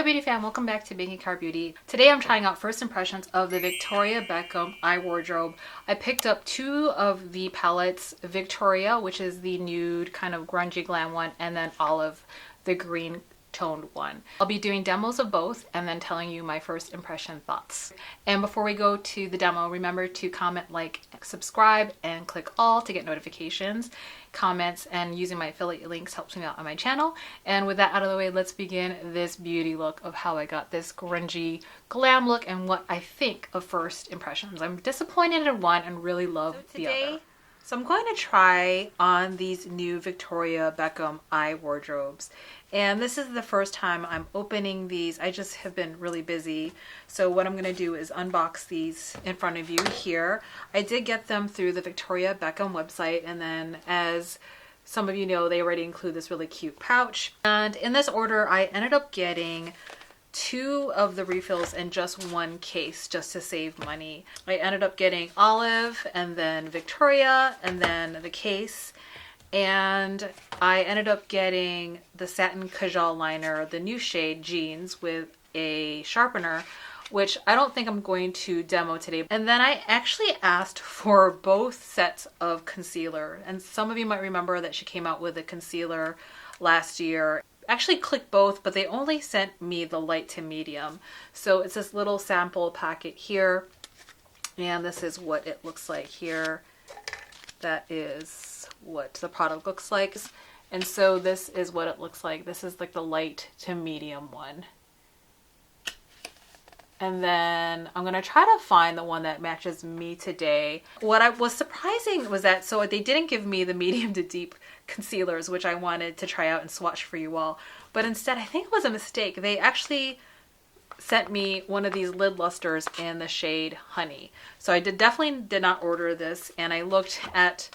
Hi beauty fam, welcome back to MikiCarrBeauty. Today I'm trying out first impressions of the Victoria Beckham eye wardrobe. I picked up two of the palettes, Victoria, which is the nude kind of grungy glam one, and then Olive, the green toned one. I'll be doing demos of both and then telling you my first impression thoughts. And before we go to the demo, remember to comment, like, subscribe, and click all to get notifications. Comments and using my affiliate links helps me out on my channel. And with that out of the way, let's begin this beauty look of how I got this grungy glam look and what I think of first impressions. I'm disappointed in one and really love the other. So I'm going to try on these new Victoria Beckham eye wardrobes. And this is the first time I'm opening these. I just have been really busy. So what I'm going to do is unbox these in front of you here. I did get them through the Victoria Beckham website. And then as some of you know, they already include this really cute pouch. And in this order, I ended up getting two of the refills in just one case just to save money. I ended up getting Olive and then Victoria and then the case, and I ended up getting the satin Kajal liner, the new shade Jeans, with a sharpener, which I don't think I'm going to demo today. And then I actually asked for both sets of concealer, and some of you might remember that she came out with a concealer last year. Actually clicked both, but they only sent me the light to medium. So it's this little sample packet here, and this is what it looks like here. That is what the product looks like. And so this is what it looks like. This is like the light to medium one. And then I'm gonna try to find the one that matches me today. What I was surprising was that, so they didn't give me the medium to deep concealers, which I wanted to try out and swatch for you all. But instead, I think it was a mistake. They actually sent me one of these lid lusters in the shade Honey. So I definitely did not order this, and I looked at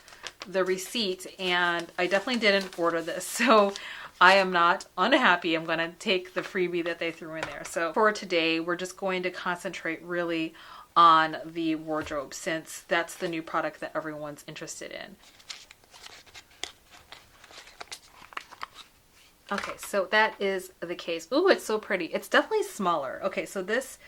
the receipt and I definitely didn't order this. So I am not unhappy. I'm going to take the freebie that they threw in there. So for today, we're just going to concentrate really on the wardrobe, since that's the new product that everyone's interested in. Okay, so that is the case. Ooh, it's so pretty. It's definitely smaller. Okay, so this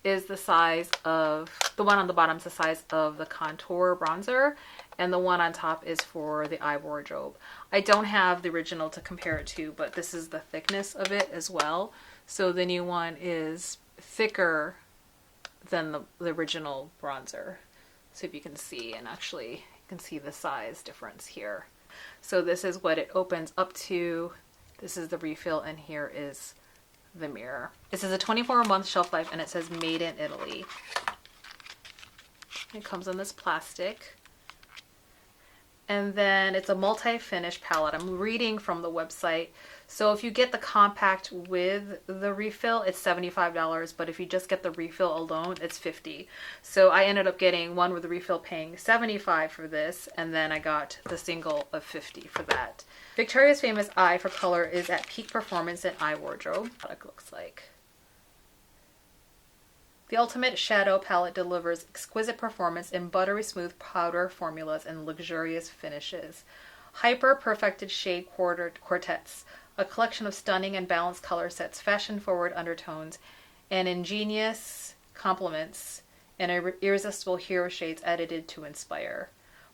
is the size of, the one on the bottom is the size of the contour bronzer, and the one on top is for the eye wardrobe. I don't have the original to compare it to, but this is the thickness of it as well. So the new one is thicker than the original bronzer. So if you can see, and actually you can see the size difference here. So this is what it opens up to. This is the refill, and here is the mirror. This is a 24-month shelf life, and it says made in Italy. It comes in this plastic. And then it's a multi-finish palette. I'm reading from the website. So if you get the compact with the refill, it's $75, but if you just get the refill alone, it's $50. So I ended up getting one with the refill paying $75 for this, and then I got the single of $50 for that. Victoria's famous eye for color is at peak performance in eye wardrobe. What it looks like. The Ultimate Shadow Palette delivers exquisite performance in buttery smooth powder formulas and luxurious finishes. Hyper-perfected shade quartets, a collection of stunning and balanced color sets, fashion-forward undertones, and ingenious complements, and irresistible hero shades edited to inspire.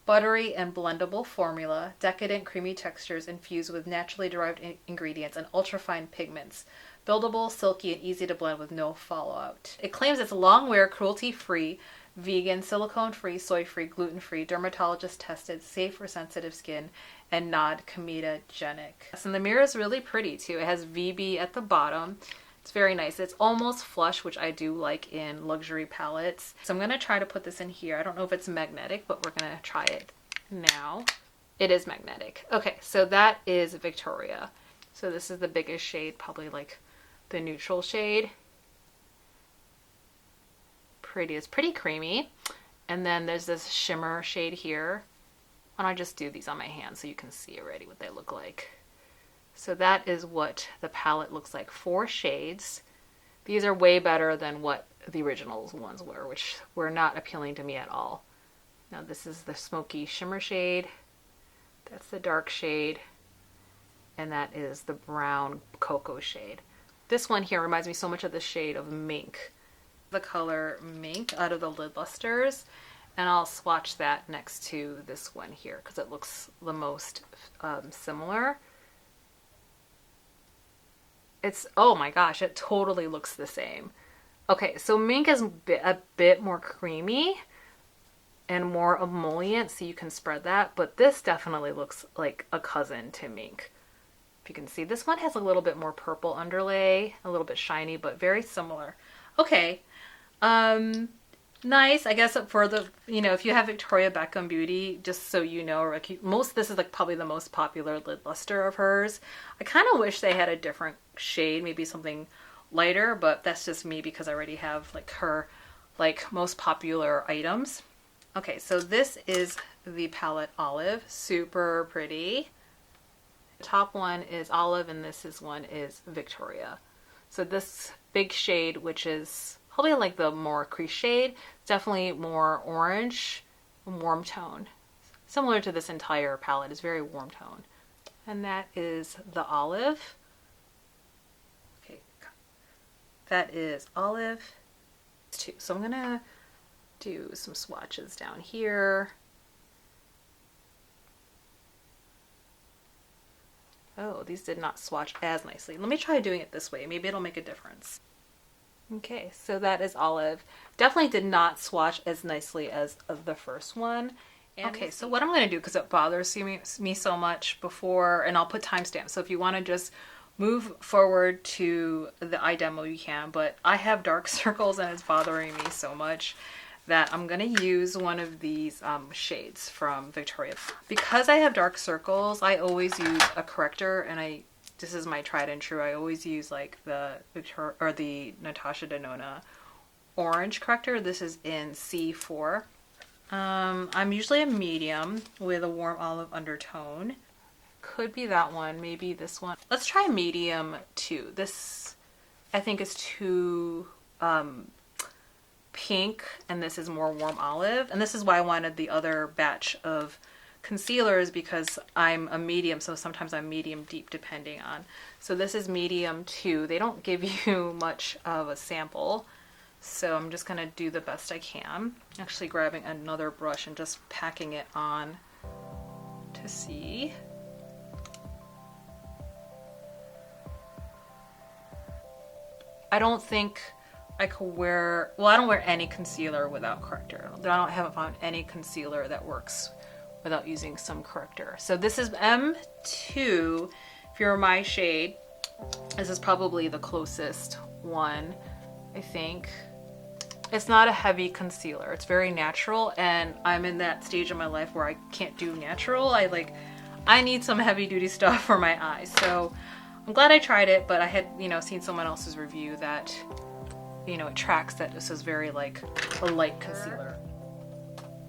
Buttery and blendable formula, decadent creamy textures infused with naturally derived ingredients and ultrafine pigments. Buildable, silky, and easy to blend with no fallout. It claims it's long wear, cruelty-free, vegan, silicone-free, soy-free, gluten-free, dermatologist-tested, safe for sensitive skin, and non-comedogenic. And the mirror is really pretty too. It has VB at the bottom. It's very nice. It's almost flush, which I do like in luxury palettes. So I'm going to try to put this in here. I don't know if it's magnetic, but we're going to try it now. It is magnetic. Okay, so that is Victoria. So this is the biggest shade, probably like the neutral shade. It's pretty creamy. And then there's this shimmer shade here. And I just do these on my hand so you can see already what they look like. So that is what the palette looks like. 4 shades. These are way better than what the original ones were, which were not appealing to me at all. Now this is the smoky shimmer shade. That's the dark shade. And that is the brown cocoa shade. This one here reminds me so much of the shade of Mink. The color Mink out of the Lid Lusters. And I'll swatch that next to this one here because it looks the most similar. It's, oh my gosh, it totally looks the same. Okay, so Mink is a bit more creamy and more emollient, so you can spread that. But this definitely looks like a cousin to Mink. If you can see, this one has a little bit more purple underlay, a little bit shiny, but very similar. Okay. Nice. I guess for the, you know, if you have Victoria Beckham Beauty, just so you know, like this is like probably the most popular lid luster of hers. I kind of wish they had a different shade, maybe something lighter, but that's just me because I already have like her like most popular items. Okay, so this is the palette Olive, super pretty. The top one is Olive and this is one is Victoria. So this big shade, which is probably like the more crease shade, definitely more orange, warm tone. Similar to this entire palette, is very warm tone. And that is the Olive. Okay, that is Olive too. So I'm gonna do some swatches down here. Oh, these did not swatch as nicely. Let me try doing it this way. Maybe it'll make a difference. Okay, so that is Olive. Definitely did not swatch as nicely as the first one. And okay, so what I'm going to do, because it bothers me so much before, and I'll put timestamps. So if you want to just move forward to the eye demo, you can. But I have dark circles and it's bothering me so much that I'm going to use one of these shades from Victoria. Because I have dark circles, I always use a corrector, and this is my tried and true. I always use like the Natasha Denona orange corrector. This is in C4. I'm usually a medium with a warm olive undertone. Could be that one, maybe this one. Let's try medium 2. This I think is too pink, and this is more warm olive. And this is why I wanted the other batch of concealers, because I'm a medium, so sometimes I'm medium deep depending on. So this is medium 2. They don't give you much of a sample, so I'm just gonna do the best I can. Actually grabbing another brush and just packing it on to see. I don't think I could wear, well, I don't wear any concealer without corrector. Haven't found any concealer that works without using some corrector. So this is M2. If you're my shade, this is probably the closest one, I think. It's not a heavy concealer. It's very natural, and I'm in that stage of my life where I can't do natural. I need some heavy duty stuff for my eyes. So I'm glad I tried it, but I had, seen someone else's review that, it tracks that this is very like a light concealer.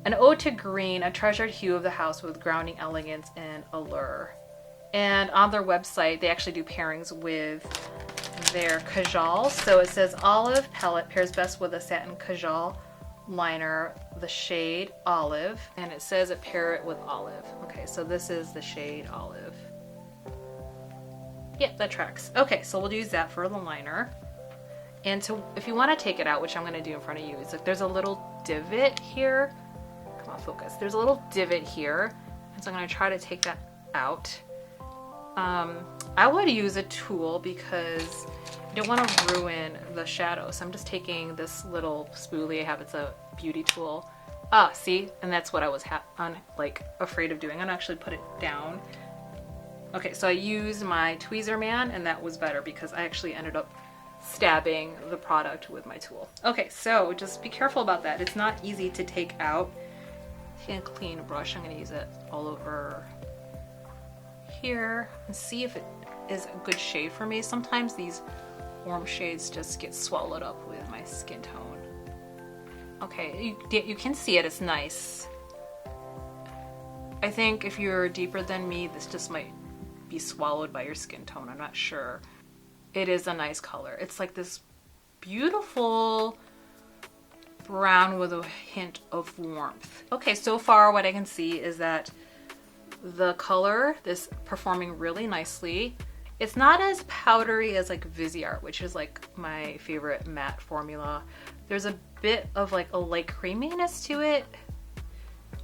An ode to green, a treasured hue of the house with grounding elegance and allure. And on their website, they actually do pairings with their Kajal. So it says Olive palette pairs best with a satin Kajal liner, the shade Olive, and it says it pair it with Olive. Okay, so this is the shade Olive. Yep, that tracks. Okay, so we'll use that for the liner. And so if you want to take it out, which I'm going to do in front of you, it's like there's a little divot here. Come on, focus. There's a little divot here, and so I'm going to try to take that out. I would use a tool because you don't want to ruin the shadow. So I'm just taking this little spoolie I have. It's a beauty tool. Ah, see? And that's what I was afraid of doing. I'm gonna actually put it down. Okay, so I used my tweezer man, and that was better because I actually ended up stabbing the product with my tool. Okay, so just be careful about that. It's not easy to take out. Taking a clean brush, I'm gonna use it all over here and see if it is a good shade for me. Sometimes these warm shades just get swallowed up with my skin tone. Okay, you can see it, it's nice. I think if you're deeper than me, this just might be swallowed by your skin tone, I'm not sure. It is a nice color. It's like this beautiful brown with a hint of warmth. Okay, so far what I can see is that the color is performing really nicely. It's not as powdery as like Viseart, which is like my favorite matte formula. There's a bit of like a light creaminess to it.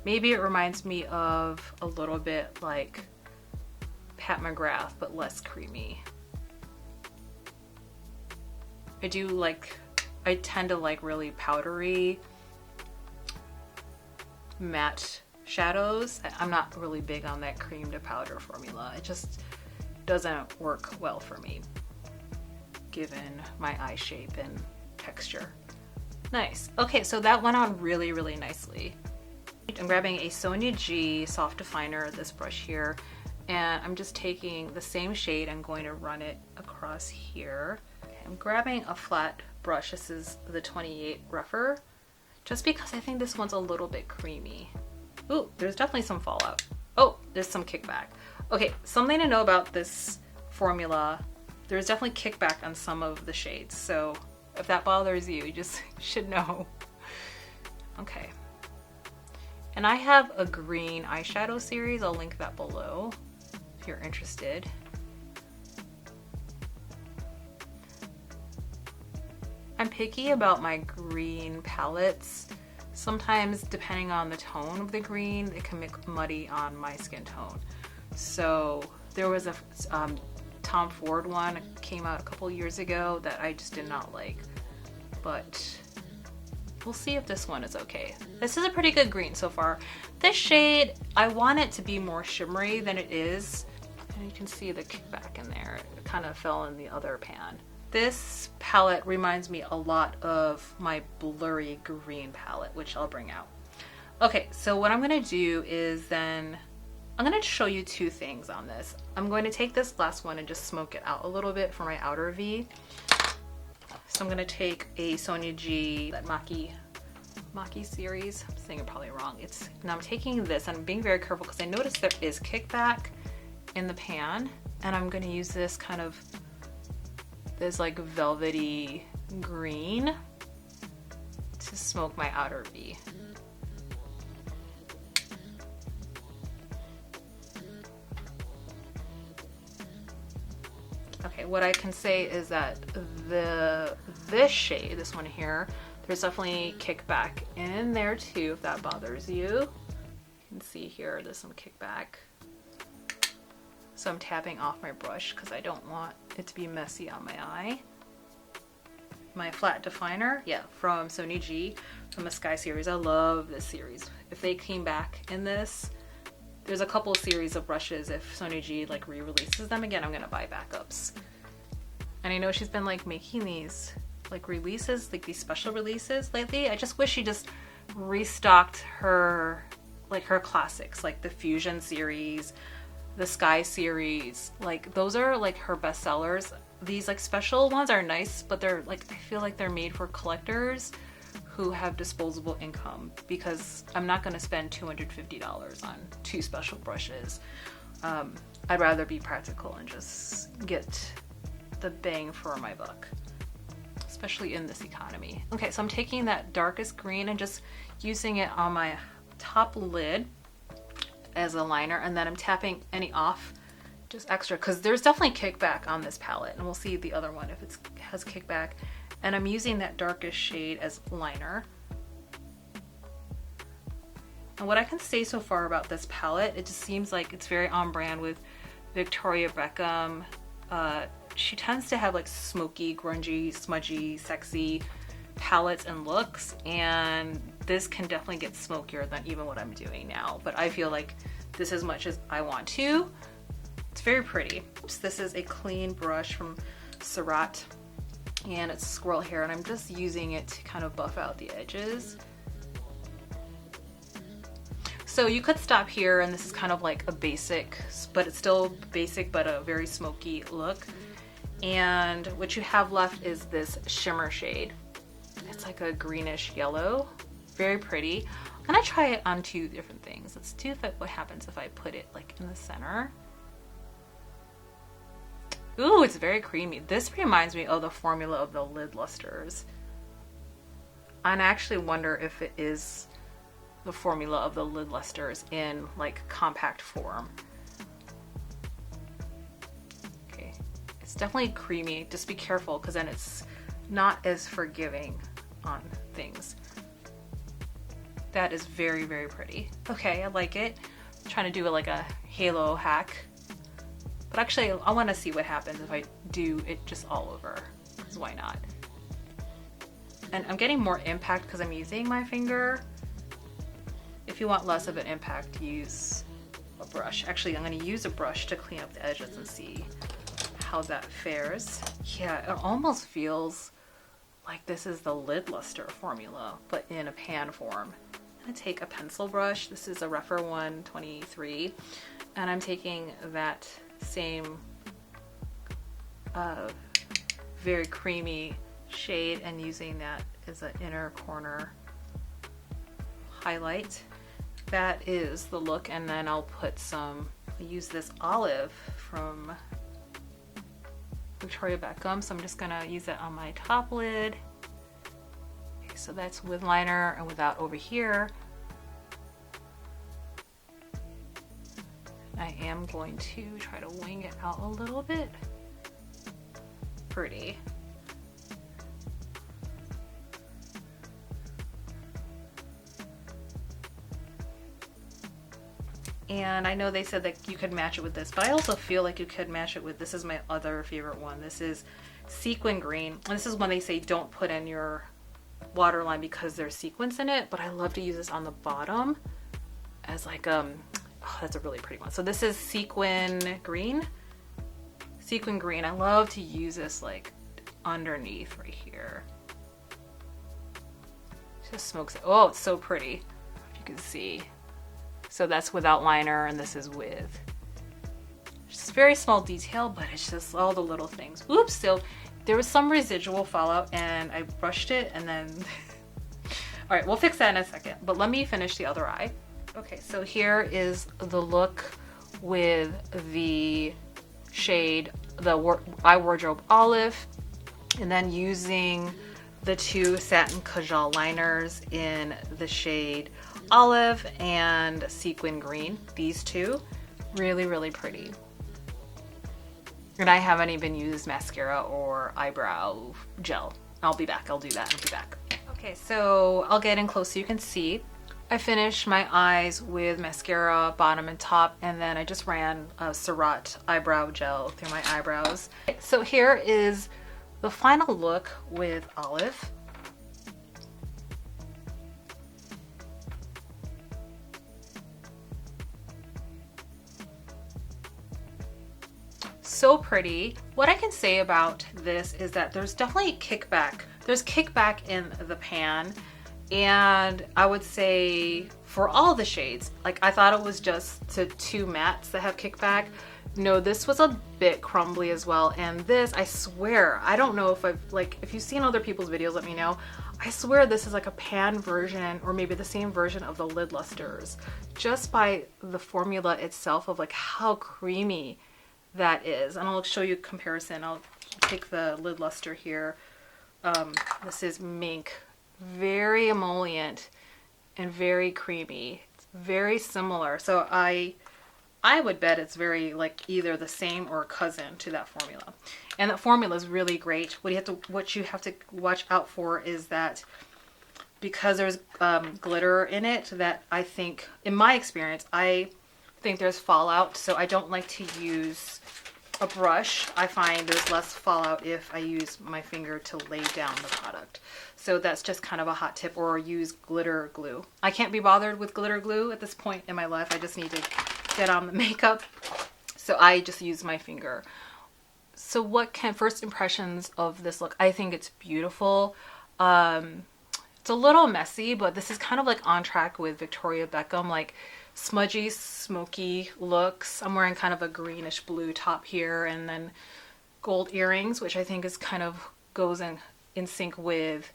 Maybe it reminds me of a little bit like Pat McGrath, but less creamy. I tend to like really powdery matte shadows. I'm not really big on that cream to powder formula. It just doesn't work well for me, given my eye shape and texture. Nice. Okay, so that went on really, really nicely. I'm grabbing a Sonia G soft definer, this brush here, and I'm just taking the same shade and going to run it across here. Okay, I'm grabbing a flat brush. This is the 28 rougher, just because I think this one's a little bit creamy. Ooh, there's definitely some fallout. Oh, there's some kickback. Okay, something to know about this formula. There's definitely kickback on some of the shades, so if that bothers you, you just should know. Okay. And I have a green eyeshadow series. I'll link that below if you're interested. I'm picky about my green palettes. Sometimes, depending on the tone of the green, it can make muddy on my skin tone. So there was a Tom Ford one came out a couple years ago that I just did not like, but we'll see if this one is okay. This is a pretty good green so far. This shade, I want it to be more shimmery than it is, and you can see the kickback in there. It kind of fell in the other pan. This palette reminds me a lot of my blurry green palette, which I'll bring out. Okay, so what I'm gonna do is then, I'm gonna show you two things on this. I'm going to take this last one and just smoke it out a little bit for my outer V. So I'm gonna take a Sonia G, that Maki series. I'm saying it probably wrong. Now I'm taking this, and I'm being very careful because I noticed there is kickback in the pan, and I'm gonna use this kind of, this like velvety green to smoke my outer V. Okay, what I can say is that this shade, this one here, there's definitely kickback in there too, if that bothers you. You can see here, there's some kickback. So I'm tapping off my brush because I don't want it to be messy on my eye. My flat definer, yeah, from Sonia G, from the Sky series. I love this series. If they came back in this, there's a couple series of brushes. If Sonia G like re-releases them again, I'm gonna buy backups. And I know she's been like making these like releases, like these special releases lately. I just wish she just restocked her, like her classics, like the Fusion series, the Sky series. Like those are like her best sellers. These like special ones are nice, but they're like, I feel like they're made for collectors who have disposable income, because I'm not going to spend $250 on two special brushes. I'd rather be practical and just get the bang for my buck, especially in this economy. Okay, so I'm taking that darkest green and just using it on my top lid as a liner, and then I'm tapping any off just extra, because there's definitely kickback on this palette, and we'll see the other one if it has kickback. And I'm using that darkest shade as liner. And what I can say so far about this palette, it just seems like it's very on brand with Victoria Beckham. She tends to have like smoky, grungy, smudgy, sexy palettes and looks, and this can definitely get smokier than even what I'm doing now, but I feel like this as much as I want to. It's very pretty. So this is a clean brush from SURRAT, and it's squirrel hair, and I'm just using it to kind of buff out the edges. So you could stop here, and this is kind of like a basic, but it's still basic but a very smoky look. And what you have left is this shimmer shade. It's like a greenish yellow, very pretty. I'm gonna try it on two different things. Let's do what happens if I put it like in the center. Ooh, it's very creamy. This reminds me of the formula of the lid lusters. And I actually wonder if it is the formula of the lid lusters in like compact form. Okay, definitely creamy. Just be careful because then it's not as forgiving on things. That is very, very pretty. Okay, I like it. I'm trying to do like a halo hack. But actually, I want to see what happens if I do it just all over, because why not? And I'm getting more impact because I'm using my finger. If you want less of an impact, use a brush. Actually, I'm going to use a brush to clean up the edges and see how that fares. Yeah, it almost feels like this is the lid luster formula, but in a pan form. I'm going to take a pencil brush. This is a Refer 123, and I'm taking that same very creamy shade and using that as an inner corner highlight. That is the look, and then I'll put some, I use this olive from Victoria Beckham, so I'm just gonna use it on my top lid. Okay, so that's with liner and without over here. I am going to try to wing it out a little bit. Pretty. And I know they said that you could match it with this, but I also feel like you could match it with, this is my other favorite one. This is Sequin Green. And this is one they say don't put in your waterline because there's sequins in it, but I love to use this on the bottom as like, oh, that's a really pretty one. So this is Sequin Green. Sequin Green. I love to use this like underneath right here. Just smokes it. Oh, it's so pretty. You can see. So that's without liner, and this is with. Just very small detail, but it's just all the little things. Oops, so there was some residual fallout and I brushed it and then, all right, we'll fix that in a second, but let me finish the other eye. Okay, so here is the look with the shade, the Eye Wardrobe Olive, and then using the two Satin Kajal liners in the shade Olive and Sequin Green. These two, really, really pretty. And I haven't even used mascara or eyebrow gel. I'll be back, I'll do that, I'll be back. Okay, so I'll get in close so you can see. I finished my eyes with mascara, bottom and top, and then I just ran a SURRAT eyebrow gel through my eyebrows. So here is the final look with Olive. So pretty. What I can say about this is that there's definitely kickback. There's kickback in the pan, and I would say for all the shades, like I thought it was just the two mattes that have kickback. No, this was a bit crumbly as well, and this, I swear, I don't know if I've, like, if you've seen other people's videos, let me know. I swear this is like a pan version, or maybe the same version of the lid lusters, just by the formula itself of like how creamy that is. And I'll show you a comparison. I'll take the lid luster here. This is Mink, very emollient and very creamy. It's very similar. So I would bet it's very like either the same or a cousin to that formula. And that formula is really great. What you have to watch out for is that because there's glitter in it, that I think, in my experience, I think there's fallout. So I don't like to use a brush. I find there's less fallout if I use my finger to lay down the product. So that's just kind of a hot tip, or use glitter glue. I can't be bothered with glitter glue at this point in my life. I just need to get on the makeup. So I just use my finger. So what can first impressions of this look? I think it's beautiful. It's a little messy, but this is kind of like on track with Victoria Beckham, like smudgy, smoky looks. I'm wearing kind of a greenish blue top here, and then gold earrings, which I think is kind of goes in sync with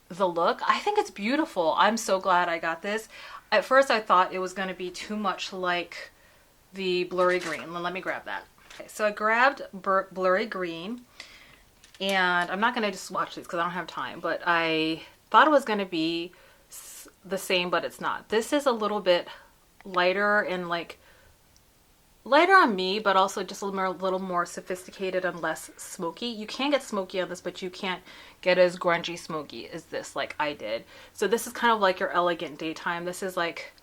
the look. I think it's beautiful. I'm so glad I got this. At first I thought it was going to be too much like the blurry green. Let me grab that. Okay, so I grabbed blurry green, and I'm not going to just swatch these because I don't have time, but I thought it was going to be the same, but it's not. This is a little bit lighter and like lighter on me, but also just a little more sophisticated and less smoky. You can get smoky on this, but you can't get as grungy smoky as this like I did. So this is kind of like your elegant daytime. This is like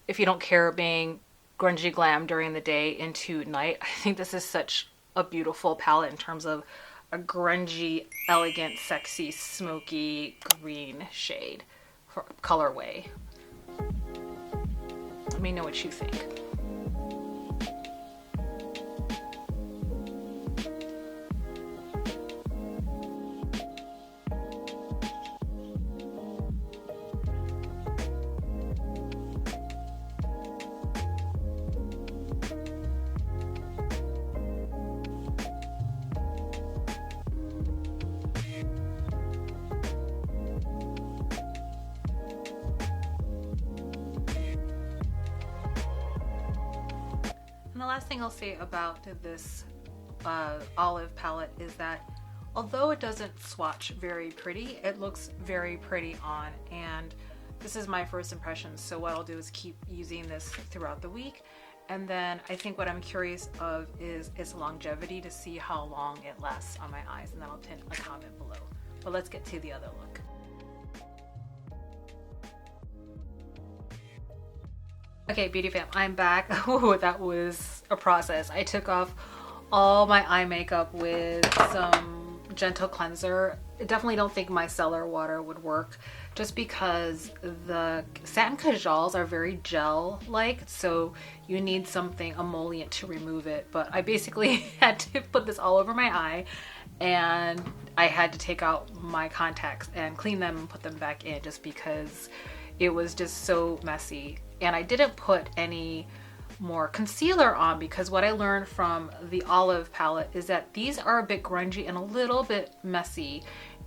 if you don't care being grungy glam during the day into night. I think this is such a beautiful palette in terms of a grungy, elegant, sexy, smoky green shade for colorway. Let me know what you think. And the last thing I'll say about this olive palette is that although it doesn't swatch very pretty, it looks very pretty on, and this is my first impression, so what I'll do is keep using this throughout the week. And then I think what I'm curious of is its longevity, to see how long it lasts on my eyes, and then I'll pin a comment below. But let's get to the other look. Okay, beauty fam, I'm back. Oh, that was a process. I took off all my eye makeup with some gentle cleanser. I definitely don't think micellar water would work, just because the satin cajoles are very gel-like, so you need something emollient to remove it. But I basically had to put this all over my eye, and I had to take out my contacts and clean them and put them back in, just because it was just so messy. And I didn't put any more concealer on, because what I learned from the olive palette is that these are a bit grungy and a little bit messy,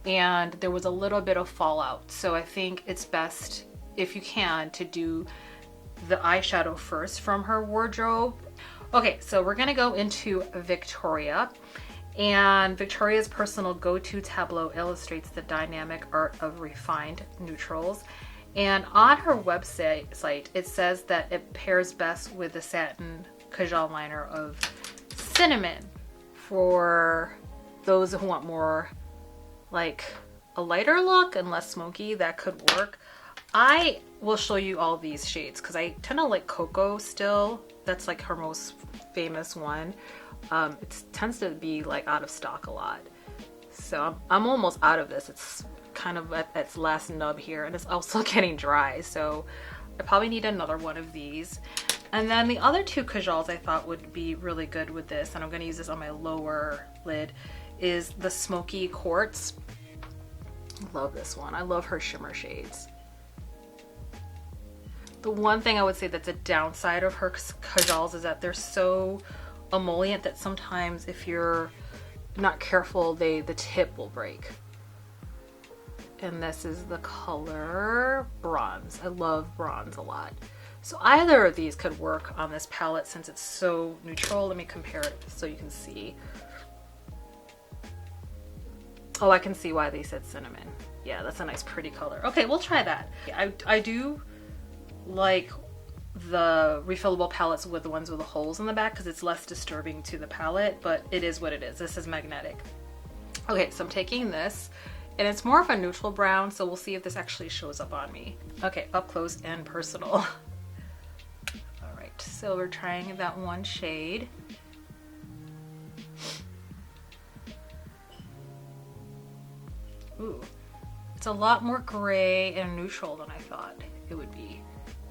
and there was a little bit of fallout. So I think it's best, if you can, to do the eyeshadow first from her wardrobe. Okay, so we're gonna go into Victoria, and Victoria's personal go-to tableau illustrates the dynamic art of refined neutrals. And on her website, it says that it pairs best with the satin cajole liner of Cinnamon. For those who want more like a lighter look and less smoky, that could work. I will show you all these shades because I tend to like Cocoa still. That's like her most famous one. It tends to be like out of stock a lot. So I'm almost out of this. It's kind of at its last nub here, and it's also getting dry, so I probably need another one of these. And then the other two cajoles I thought would be really good with this, and I'm going to use this on my lower lid, is the Smoky Quartz. Love this one. I love her shimmer shades. The one thing I would say that's a downside of her cajoles is that they're so emollient that sometimes if you're not careful, the tip will break. And this is the color Bronze. I love bronze a lot. So either of these could work on this palette since it's so neutral. Let me compare it so you can see. Oh, I can see why they said Cinnamon. Yeah, that's a nice pretty color. Okay, we'll try that. I do like the refillable palettes with the ones with the holes in the back because it's less disturbing to the palette, but it is what it is. This is magnetic. Okay, so I'm taking this, and it's more of a neutral brown, so we'll see if this actually shows up on me. Okay, up close and personal. All right, so we're trying that one shade. Ooh, it's a lot more gray and neutral than I thought it would be.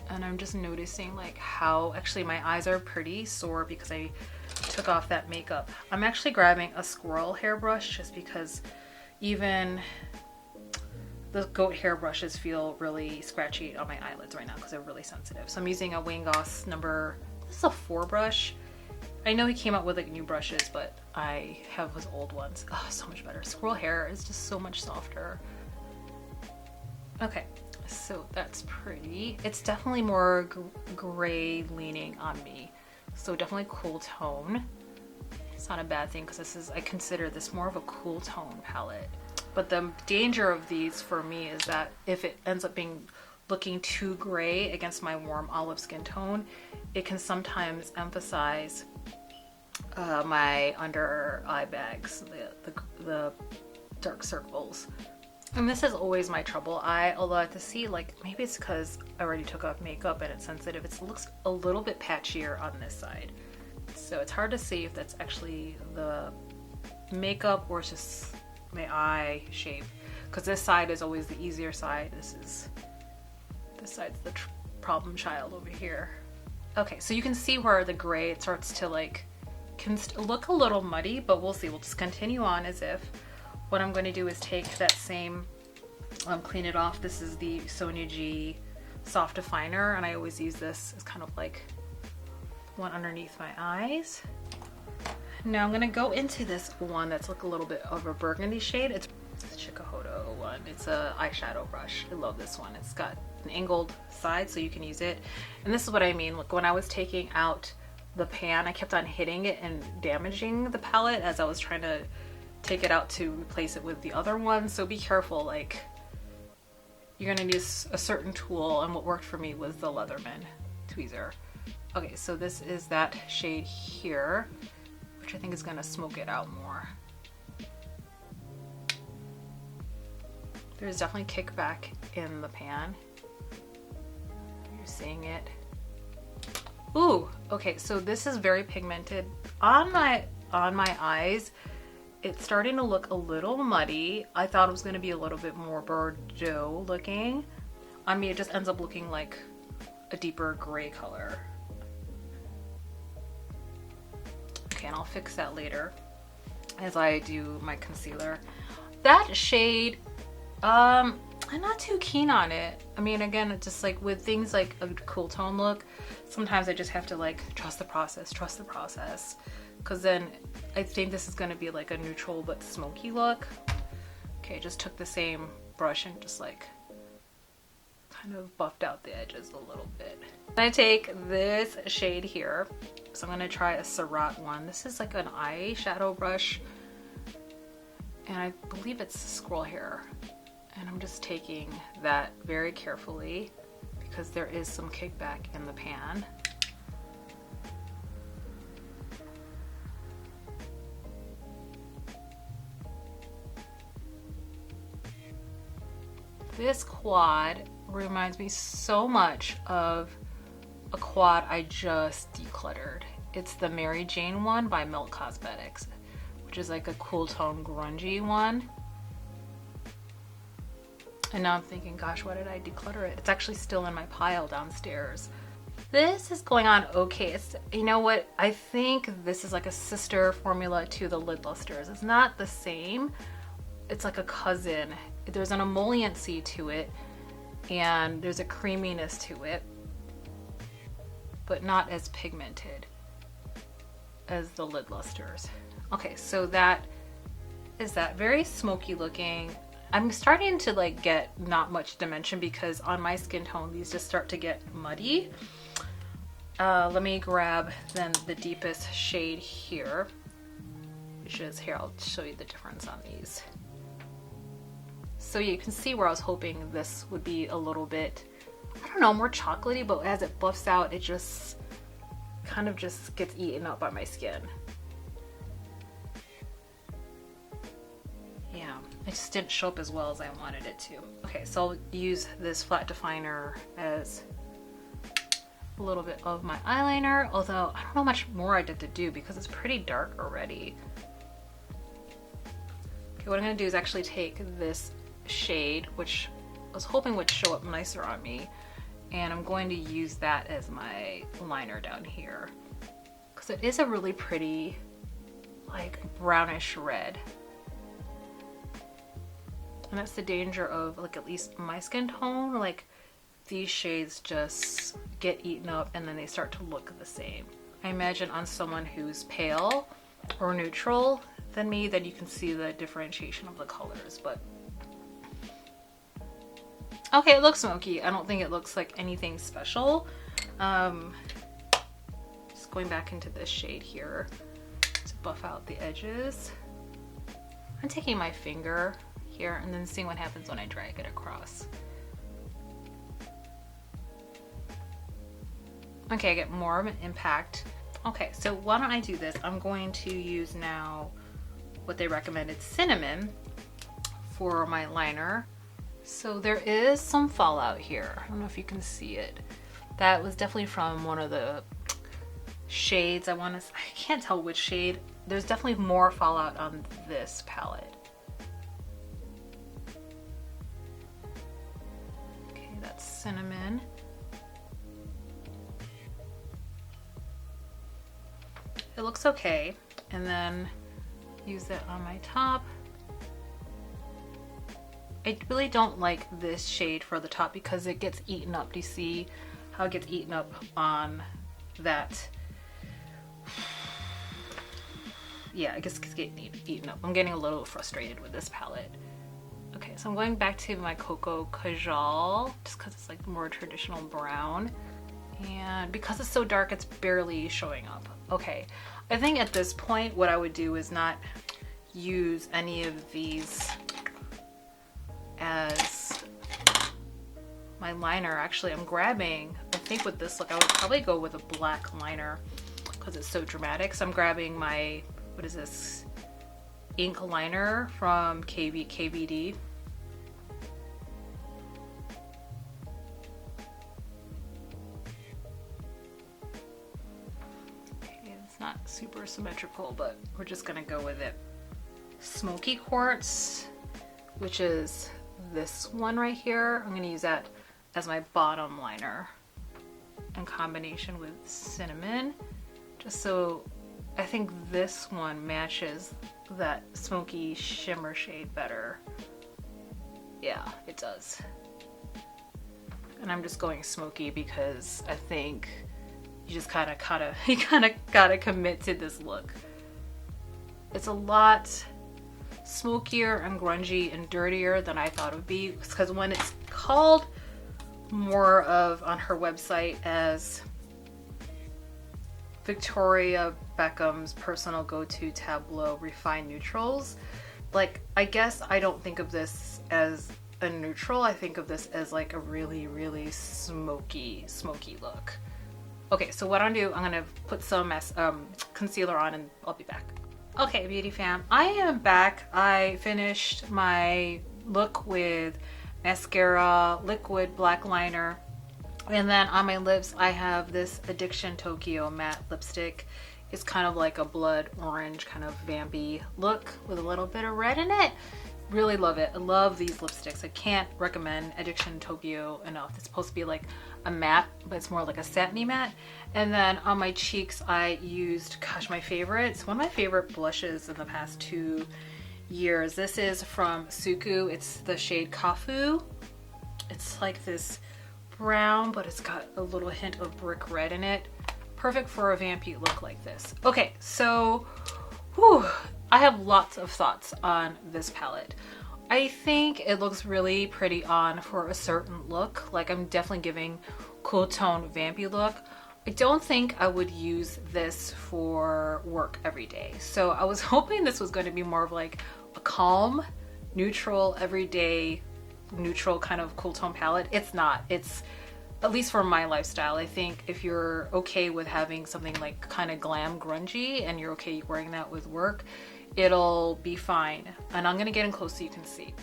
And I'm just noticing like how, actually my eyes are pretty sore because I took off that makeup. I'm actually grabbing a squirrel hairbrush just because even the goat hairbrushes feel really scratchy on my eyelids right now because they're really sensitive. So I'm using a Wayne Goss number, this is a 4 brush. I know he came out with like new brushes, but I have his old ones. Oh, so much better. Squirrel hair is just so much softer. Okay, so that's pretty. It's definitely more gray leaning on me. So definitely cool tone. It's not a bad thing because this is, I consider this more of a cool tone palette. But the danger of these for me is that if it ends up being looking too gray against my warm olive skin tone, it can sometimes emphasize my under eye bags, the dark circles. And this is always my trouble. Although to see, like, maybe it's because I already took off makeup and it's sensitive, it looks a little bit patchier on this side. So it's hard to see if that's actually the makeup or it's just my eye shape. Because this side is always the easier side. This side's the problem child over here. Okay, so you can see where the gray, it starts to like, can look a little muddy, but we'll see. We'll just continue on as if. What I'm going to do is take that same, clean it off. This is the Sonia G Soft Definer, and I always use this as kind of like one underneath my eyes. Now I'm going to go into this one that's like a little bit of a burgundy shade. It's the Chikuhodo one. It's a eyeshadow brush. I love this one. It's got an angled side so you can use it. And this is what I mean. Look, when I was taking out the pan, I kept on hitting it and damaging the palette as I was trying to take it out to replace it with the other one. So be careful, like, you're gonna use a certain tool, and what worked for me was the Leatherman tweezer. Okay, so this is that shade here, which I think is gonna smoke it out more. There's definitely kickback in the pan. You're seeing it. Ooh, okay, so this is very pigmented. On my eyes, it's starting to look a little muddy. I thought it was going to be a little bit more Bordeaux looking. On me, it just ends up looking like a deeper gray color. Okay, and I'll fix that later as I do my concealer. That shade, I'm not too keen on it. I mean, again, it's just like with things like a cool tone look, sometimes I just have to like trust the process. Because then I think this is going to be like a neutral but smoky look. Okay, just took the same brush and just like kind of buffed out the edges a little bit. I take this shade here. So I'm going to try a SURRAT one. This is like an eyeshadow brush. And I believe it's squirrel hair. And I'm just taking that very carefully because there is some kickback in the pan. This quad reminds me so much of a quad I just decluttered. It's the Mary Jane one by Milk Cosmetics, which is like a cool tone grungy one. And now I'm thinking, gosh, why did I declutter it? It's actually still in my pile downstairs. This is going on okay. It's, you know what? I think this is like a sister formula to the lid lusters. It's not the same. It's like a cousin. There's an emolliency to it and there's a creaminess to it, but not as pigmented as the lid lusters. Okay, so that is that. Very smoky looking. I'm starting to like get not much dimension because on my skin tone these just start to get muddy. Let me grab then the deepest shade here, which is here. I'll show you the difference on these. So you can see where I was hoping this would be a little bit, I don't know, more chocolatey, but as it buffs out, it just kind of just gets eaten up by my skin. Yeah, it just didn't show up as well as I wanted it to. Okay, so I'll use this flat definer as a little bit of my eyeliner, although I don't know much more I did to do because it's pretty dark already. Okay, what I'm gonna do is actually take this shade, which I was hoping would show up nicer on me, and I'm going to use that as my liner down here because it is a really pretty like brownish red. And that's the danger of like at least my skin tone, like these shades just get eaten up and then they start to look the same. I imagine on someone who's pale or neutral than me, then you can see the differentiation of the colors. But okay, it looks smoky. I don't think it looks like anything special. Just going back into this shade here to buff out the edges. I'm taking my finger here and then seeing what happens when I drag it across. Okay, I get more of an impact. Okay, so why don't I do this? I'm going to use now what they recommended, cinnamon, for my liner. So there is some fallout here. I don't know if you can see it. That was definitely from one of the shades. I can't tell which shade. There's definitely more fallout on this palette. Okay, that's cinnamon. It looks okay. And then use that on my top. I really don't like this shade for the top because it gets eaten up. Do you see how it gets eaten up on that? Yeah, I guess it's getting eaten up. I'm getting a little frustrated with this palette. Okay, so I'm going back to my Cocoa Kajal just because it's like more traditional brown. And because it's so dark, it's barely showing up. Okay, I think at this point, what I would do is not use any of these as my liner. Actually, I'm grabbing, I think with this look, I would probably go with a black liner because it's so dramatic. So I'm grabbing my, what is this? Ink liner from KVD. It's not super symmetrical, but we're just gonna go with it. Smoky Quartz, which is this one right here. I'm gonna use that as my bottom liner in combination with cinnamon, just so I think this one matches that smoky shimmer shade better. Yeah, it does. And I'm just going smoky because I think you just kind of gotta commit to this look. It's a lot smokier and grungy and dirtier than I thought it would be, because when it's called more of on her website as Victoria Beckham's personal go-to tableau refined neutrals, like, I guess I don't think of this as a neutral. I think of this as like a really smoky look. Okay, so what I'm gonna do, I'm gonna put some concealer on and I'll be back. Okay, beauty fam, I am back. I finished my look with mascara, liquid black liner, and then on my lips I have this Addiction Tokyo matte lipstick. It's kind of like a blood orange kind of vampy look with a little bit of red in it. Really love it. I love these lipsticks. I can't recommend Addiction Tokyo enough. It's supposed to be like a matte, but it's more like a satiny matte. And then on my cheeks I used, gosh, my favorite. It's one of my favorite blushes in the past 2 years. This is from SUQQU. It's the shade KAFUU. It's like this brown, but it's got a little hint of brick red in it. Perfect for a vampy look like this. Okay, so I have lots of thoughts on this palette. I think it looks really pretty on for a certain look. Like, I'm definitely giving cool tone vampy look. I don't think I would use this for work every day. So I was hoping this was going to be more of like a calm, neutral, everyday, neutral kind of cool tone palette. It's not. It's, at least for my lifestyle, I think if you're okay with having something like kind of glam grungy and you're okay wearing that with work, it'll be fine. And I'm gonna get in close so you can see.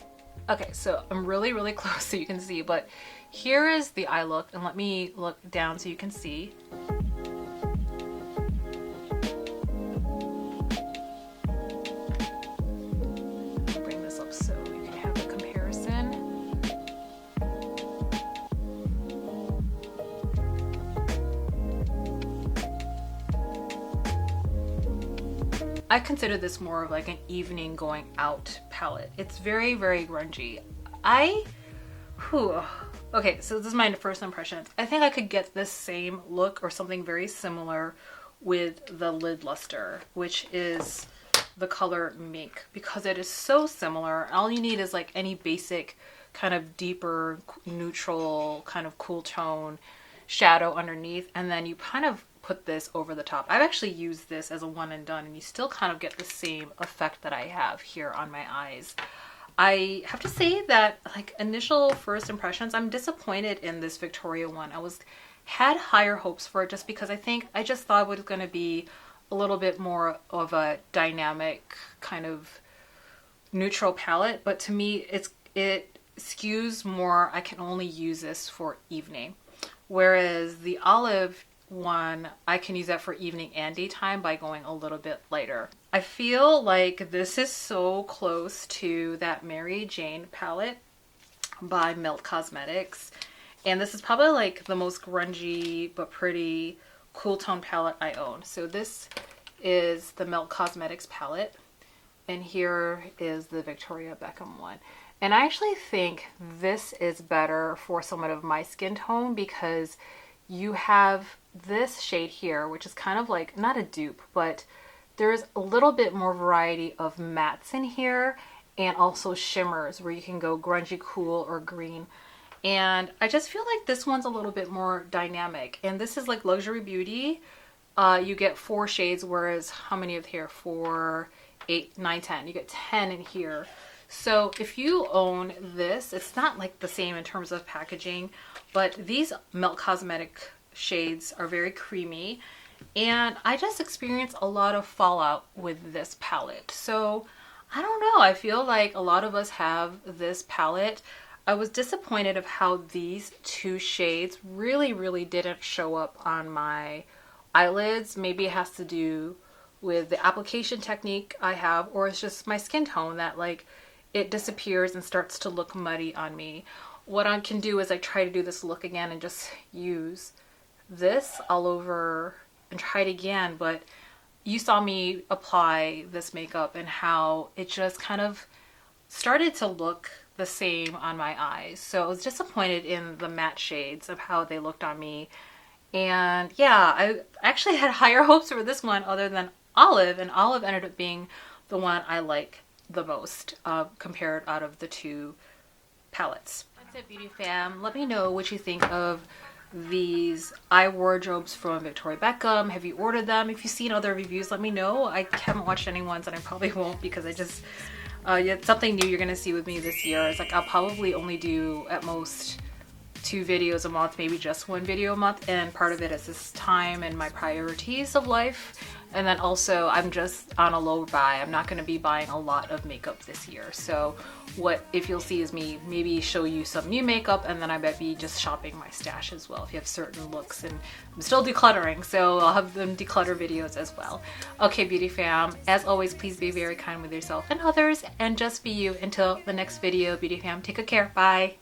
Okay, so I'm really close so you can see, but here is the eye look, and let me look down so you can see. Bring this up so you can have a comparison. I consider this more of like an evening going out palette. It's very grungy. Okay, so this is my first impressions. I think I could get this same look or something very similar with the lid Lustre, which is the color Mink, because it is so similar. All you need is like any basic kind of deeper neutral kind of cool tone shadow underneath, and then you kind of put this over the top. I've actually used this as a one and done, and you still kind of get the same effect that I have here on my eyes. I have to say that, like, initial first impressions, I'm disappointed in this Victoria one. I was had higher hopes for it just because I just thought it was going to be a little bit more of a dynamic kind of neutral palette, but to me it skews more, I can only use this for evening. Whereas the olive one, I can use that for evening and daytime by going a little bit lighter. I feel like this is so close to that Mary Jane palette by Melt Cosmetics. And this is probably like the most grungy but pretty cool tone palette I own. So this is the Melt Cosmetics palette. And here is the Victoria Beckham one. And I actually think this is better for someone of my skin tone because you have this shade here, which is kind of like, not a dupe, but there's a little bit more variety of mattes in here and also shimmers where you can go grungy, cool, or green. And I just feel like this one's a little bit more dynamic. And this is like Luxury Beauty. You get 4 shades, whereas how many of here? 4, 8, 9, 10. You get 10 in here. So if you own this, it's not like the same in terms of packaging, but these Melt Cosmetic shades are very creamy. And I just experienced a lot of fallout with this palette. So I don't know. I feel like a lot of us have this palette. I was disappointed of how these 2 shades really didn't show up on my eyelids. Maybe it has to do with the application technique I have, or it's just my skin tone that like it disappears and starts to look muddy on me. What I can do is I try to do this look again and just use this all over and try it again, but you saw me apply this makeup and how it just kind of started to look the same on my eyes. So I was disappointed in the matte shades of how they looked on me. And yeah, I actually had higher hopes for this one other than Olive, and Olive ended up being the one I like the most compared out of the 2 palettes. That's it, beauty fam. Let me know what you think of these eye wardrobes from Victoria Beckham. Have you ordered them? If you've seen other reviews, let me know. I haven't watched any ones and I probably won't because I just it's something new you're gonna see with me this year. It's like I'll probably only do at most 2 videos a month, maybe just 1 video a month, and part of it is this time and my priorities of life. And then also I'm just on a low buy. I'm not going to be buying a lot of makeup this year. So what if you'll see is me maybe show you some new makeup, and then I might be just shopping my stash as well if you have certain looks. And I'm still decluttering, so I'll have them declutter videos as well. Okay, beauty fam, as always, please be very kind with yourself and others and just be you. Until the next video, beauty fam, take good care. Bye.